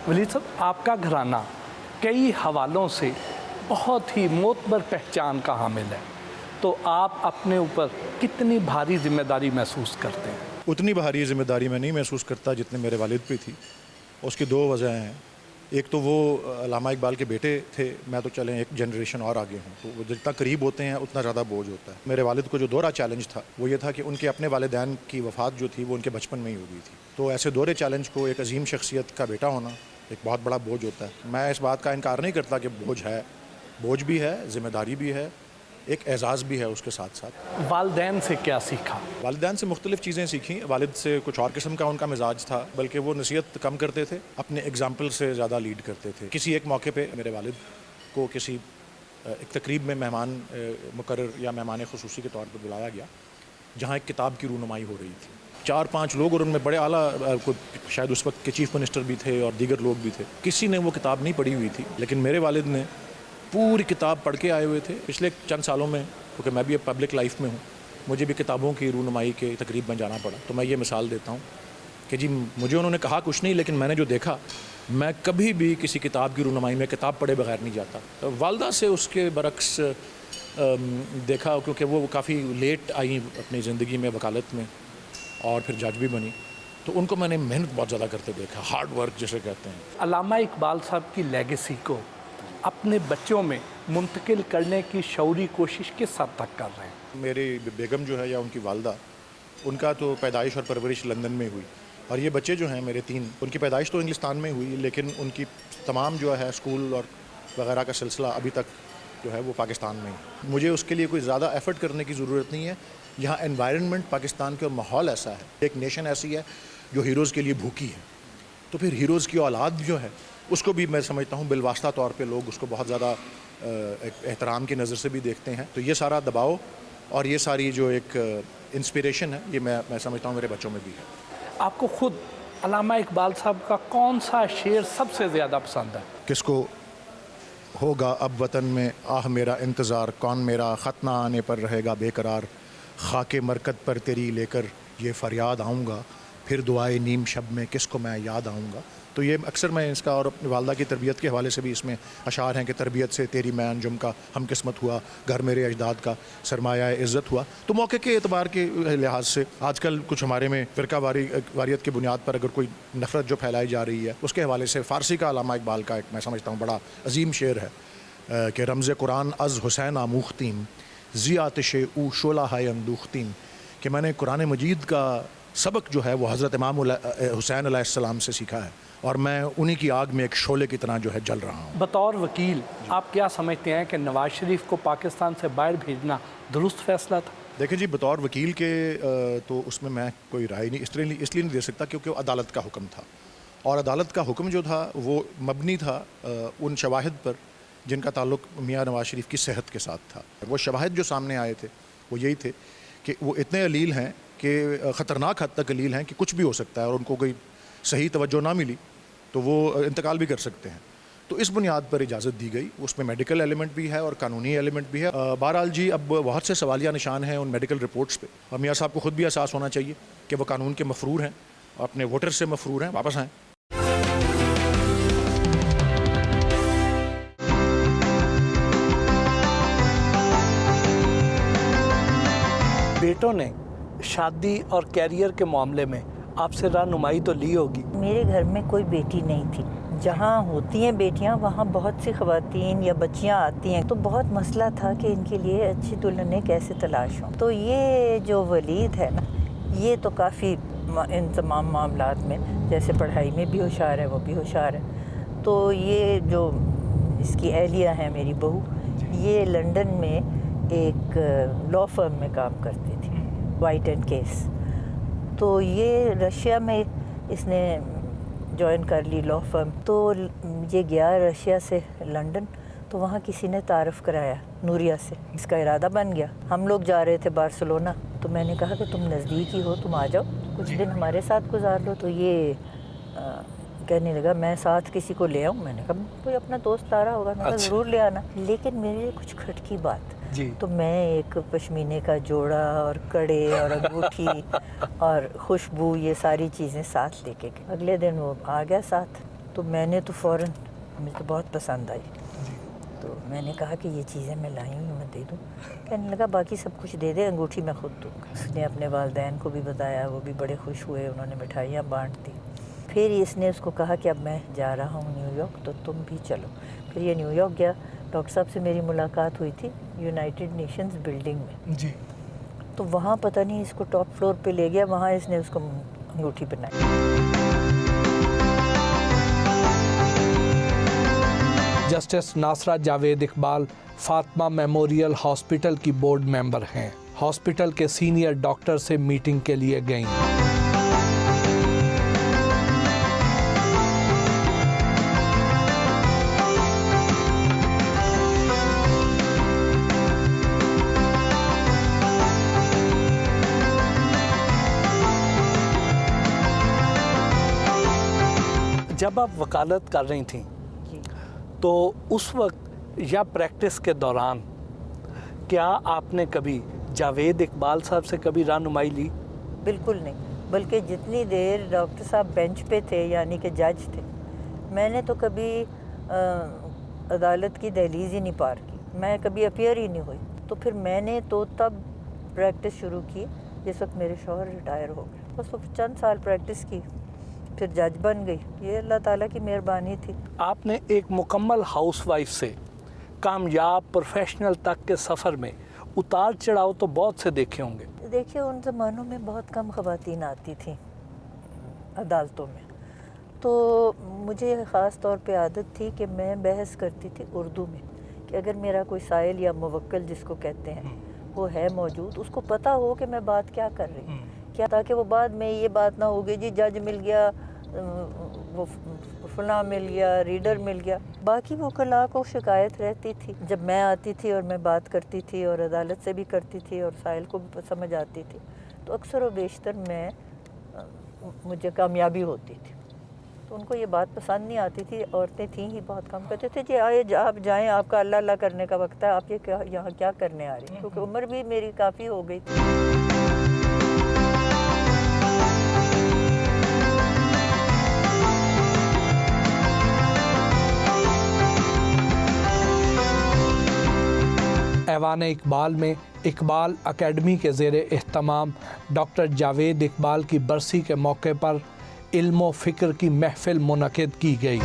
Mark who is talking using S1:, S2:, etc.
S1: वलीद साहब, आपका घराना कई हवालों से बहुत ही मोतबर पहचान का हामिल है, तो आप अपने ऊपर कितनी भारी जिम्मेदारी महसूस करते हैं?
S2: उतनी भारी जिम्मेदारी मैं नहीं महसूस करता जितने मेरे वालिद पे थी। उसकी दो वजह हैं। एक तो वो अल्लामा इकबाल के बेटे थे, मैं तो चलें एक जनरेशन और आगे हूँ, तो वो जितना करीब होते हैं उतना ज़्यादा बोझ होता है। मेरे वालिद को जो दोहरा चैलेंज था वो ये था कि उनके अपने वालिदैन की वफ़ात जो थी वो उनके बचपन में ही हो गई थी। तो ऐसे दोहरे चैलेंज को एक अजीम शख्सियत का बेटा होना एक बहुत बड़ा बोझ होता है। मैं इस बात का इनकार नहीं करता कि बोझ है, बोझ भी है, ज़िम्मेदारी भी है, एक एजाज़ भी है उसके साथ साथ।
S1: वालिदैन से क्या सीखा?
S2: वालिदैन से मुख्तलिफ़ चीज़ें सीखी। वालिद से कुछ और किस्म का उनका मिजाज था, बल्कि वो नसीहत कम करते थे, अपने एग्जाम्पल से ज़्यादा लीड करते थे। किसी एक मौके पे मेरे वालिद को किसी एक तकरीब में मेहमान मुकर्रर या मेहमान खुसूसी के तौर पर बुलाया गया, जहाँ एक किताब की रूनुमाई हो रही थी। 4-5 लोग और उनमें बड़े आला शायद उस वक्त के चीफ़ मिनिस्टर भी थे और दीगर लोग भी थे। किसी ने वो किताब नहीं पढ़ी हुई थी, लेकिन मेरे वालिद ने पूरी किताब पढ़ के आए हुए थे। पिछले चंद सालों में, क्योंकि मैं भी अब पब्लिक लाइफ में हूँ, मुझे भी किताबों की रूनुमाई के तकरीब में जाना पड़ा, तो मैं ये मिसाल देता हूँ कि जी मुझे उन्होंने कहा कुछ नहीं, लेकिन मैंने जो देखा, मैं कभी भी किसी किताब की रूनुमाई में किताब पढ़े बगैर नहीं जाता। तो वालदा से उसके बरक्स देखा, क्योंकि वो काफ़ी लेट आई अपनी ज़िंदगी में वकालत में और फिर जज भी बनी, तो उनको मैंने मेहनत बहुत ज़्यादा करते देखा, हार्ड वर्क जिसे कहते हैं।
S1: अल्लामा इकबाल साहब की लेगेसी को अपने बच्चों में मुंतकिल करने की शौरी कोशिश किस हद तक कर रहे हैं?
S2: मेरी बेगम जो है या उनकी वालदा, उनका तो पैदाइश और परवरिश लंदन में हुई, और ये बच्चे जो हैं मेरे 3, उनकी पैदाइश तो इंग्लिस्तान में हुई, लेकिन उनकी तमाम जो है स्कूल और वगैरह का सिलसिला अभी तक जो है वो पाकिस्तान में है। मुझे उसके लिए कोई ज़्यादा एफ़र्ट करने की ज़रूरत नहीं है। यहाँ एनवायरनमेंट पाकिस्तान के और माहौल ऐसा है, एक नेशन ऐसी है जो हीरोज़ के लिए भूखी है, तो फिर हीरोज़ की औलाद जो है उसको भी मैं समझता हूँ बिलवास्ता तौर पे लोग उसको बहुत ज़्यादा एहतराम की नज़र से भी देखते हैं। तो ये सारा दबाव और ये सारी जो एक इंस्पिरेशन है, ये मैं समझता हूँ मेरे बच्चों में भी है।
S1: आपको खुद अल्लामा इकबाल साहब का कौन सा शेर सबसे ज़्यादा पसंद है?
S2: किसको होगा अब वतन में आह मेरा इंतज़ार, कौन मेरा ख़त ना आने पर रहेगा बेकरार, खाके मरकत पर तेरी लेकर ये फ़रियाद आऊँगा, फिर दुआए नीम शब में किसको मैं याद आऊँगा। तो ये अक्सर मैं इसका और अपनी वालदा की तरबियत के हवाले से भी इसमें अशार हैं कि तरबियत से तेरी मैं अंजुम का हम किस्मत हुआ, घर मेरे अजदाद का सरमाया इज़्ज़त हुआ। तो मौके के एतबार के लिहाज से आजकल कुछ हमारे में फ़िरका वारियत की बुनियाद पर अगर कोई नफ़रत जो फैलाई जा रही है, उसके हवाले से फ़ारसी का अल्लामा इकबाल का एक मैं समझता हूँ बड़ा अजीम शेर है कि रमज़ कुरान अज़ हुसैन आमूख्तीम ज़ी आतिश ऊ शोला है अंदूख्तीम, कि मैंने कुरान मजीद का सबक जो है वो हज़रत इमाम हुसैन अलैहिस्सलाम से सीखा है, और मैं उन्हीं की आग में एक शोले की तरह जो है जल रहा हूँ।
S1: बतौर वकील आप क्या समझते हैं कि नवाज शरीफ को पाकिस्तान से बाहर भेजना दुरुस्त फैसला था?
S2: देखिए जी, बतौर वकील के तो उसमें मैं कोई राय नहीं इसलिए नहीं दे सकता क्योंकि वो अदालत का हुक्म था, और अदालत का हुक्म जो था वो मबनी था उन शवाहिद पर जिनका ताल्लुक मियाँ नवाज शरीफ की सेहत के साथ था। वो शवाहिद जो सामने आए थे वो यही थे कि वो इतने अलील हैं कि ख़तरनाक हद तक अलील हैं कि कुछ भी हो सकता है, और उनको कोई सही तवज्जो ना मिली तो वो इंतकाल भी कर सकते हैं। तो इस बुनियाद पर इजाज़त दी गई, उसमें मेडिकल एलिमेंट भी है और कानूनी एलिमेंट भी है। बहरहाल जी, अब बहुत से सवालिया निशान हैं उन मेडिकल रिपोर्ट्स पे, और मियाँ साहब को ख़ुद भी एहसास होना चाहिए कि वो कानून के मफरूर हैं, अपने वोटर से मफरूर हैं, वापस आएँ।
S1: बेटों ने शादी और कैरियर के मामले में आपसे रहनुमाई तो ली होगी?
S3: मेरे घर में कोई बेटी नहीं थी। जहाँ होती हैं बेटियाँ वहाँ बहुत सी ख़वातीन या बच्चियाँ आती हैं, तो बहुत मसला था कि इनके लिए अच्छी दुल्हनें कैसे तलाश हों। तो ये जो वलीद है ना, ये तो काफ़ी इन तमाम मामलात में, जैसे पढ़ाई में भी होशियार है, वो भी होशियार है। तो ये जो इसकी अहलिया है मेरी बहू, ये लंदन में एक लॉ फर्म में काम करती थी, वाइट एंड केस। तो ये रशिया में इसने जॉइन कर ली लॉ फर्म। तो ये गया रशिया से लंदन, तो वहाँ किसी ने तारफ़ कराया नूरिया से, इसका इरादा बन गया। हम लोग जा रहे थे बार्सिलोना, तो मैंने कहा कि तुम नज़दीक ही हो, तुम आ जाओ, कुछ दिन हमारे साथ गुजार लो। तो ये कहने लगा मैं साथ किसी को ले आऊँ। मैंने कहा कोई अपना दोस्त ला रहा होगा, मैं
S1: अच्छा।
S3: ज़रूर ले आना। लेकिन मेरे लिए कुछ खटकी बात
S1: जी।
S3: तो मैं एक पश्मीने का जोड़ा और कड़े और अंगूठी और खुशबू, ये सारी चीज़ें साथ लेके गई। अगले दिन वो आ गया साथ। تو میں نے تو فوراً مجھے تو بہت پسند آئی، تو میں نے کہا کہ یہ چیزیں میں لائی ہوں میں دے دوں. کہنے لگا باقی سب کچھ دے دے، انگوٹھی میں خود دوں گا. اس نے اپنے والدین کو بھی بتایا، وہ بھی بڑے خوش ہوئے، انہوں نے مٹھائیاں بانٹ دی. پھر اس نے اس کو کہا کہ اب میں جا رہا ہوں نیو یارک تو تم بھی چلو. پھر یہ نیو یارک گیا. ڈاکٹر صاحب سے میری ملاقات ہوئی تھی یونائٹڈ نیشنز بلڈنگ میں.
S1: جی.
S3: تو وہاں پتہ نہیں اس کو ٹاپ فلور پہ لے گیا، وہاں اس نے اس کو انگوٹھی پہنائی.
S1: Justice Nasira Javed Iqbal Fatima memorial hospital کی بورڈ ممبر ہیں. ہاسپٹل کے سینئر ڈاکٹر سے میٹنگ کے لیے گئیں. جب آپ وکالت کر رہی تھیں
S3: جی.
S1: تو اس وقت یا پریکٹس کے دوران کیا آپ نے کبھی جاوید اقبال صاحب سے کبھی رہنمائی لی؟
S3: بالکل نہیں، بلکہ جتنی دیر ڈاکٹر صاحب بینچ پہ تھے یعنی کہ جج تھے، میں نے تو کبھی عدالت کی دہلیز ہی نہیں پار کی، میں کبھی اپیئر ہی نہیں ہوئی. تو پھر میں نے تو تب پریکٹس شروع کی جس وقت میرے شوہر ریٹائر ہو گئے. بس وہ چند سال پریکٹس کی، پھر جج بن گئی. یہ اللہ تعالیٰ کی مہربانی تھی.
S1: آپ نے ایک مکمل ہاؤس وائف سے کامیاب پروفیشنل تک کے سفر میں اتار چڑھاؤ تو بہت سے دیکھے ہوں گے.
S3: دیکھیے ان زمانوں میں بہت کم خواتین آتی تھیں عدالتوں میں، تو مجھے خاص طور پہ عادت تھی کہ میں بحث کرتی تھی اردو میں، کہ اگر میرا کوئی سائل یا موکل جس کو کہتے ہیں وہ ہے موجود، اس کو پتہ ہو کہ میں بات کیا کر رہی ہوں، کیا تاکہ وہ بعد میں یہ بات نہ ہوگی جی جج مل گیا، وہ فلاں مل گیا، ریڈر مل گیا. باقی وکلاء کو شکایت رہتی تھی جب میں آتی تھی اور میں بات کرتی تھی اور عدالت سے بھی کرتی تھی اور سائل کو بھی سمجھ آتی تھی، تو اکثر و بیشتر مجھے کامیابی ہوتی تھی. تو ان کو یہ بات پسند نہیں آتی تھی. عورتیں تھیں ہی بہت کم، کہتے تھے جی آئے آپ جائیں، آپ کا اللہ اللہ کرنے کا وقت ہے، آپ یہ یہاں کیا کرنے آ رہی ہیں، کیونکہ عمر بھی میری کافی ہو گئی تھی.
S1: ایوان اقبال میں اقبال اکیڈمی کے زیر اہتمام ڈاکٹر جاوید اقبال کی برسی کے موقع پر علم و فکر کی محفل منعقد کی گئی.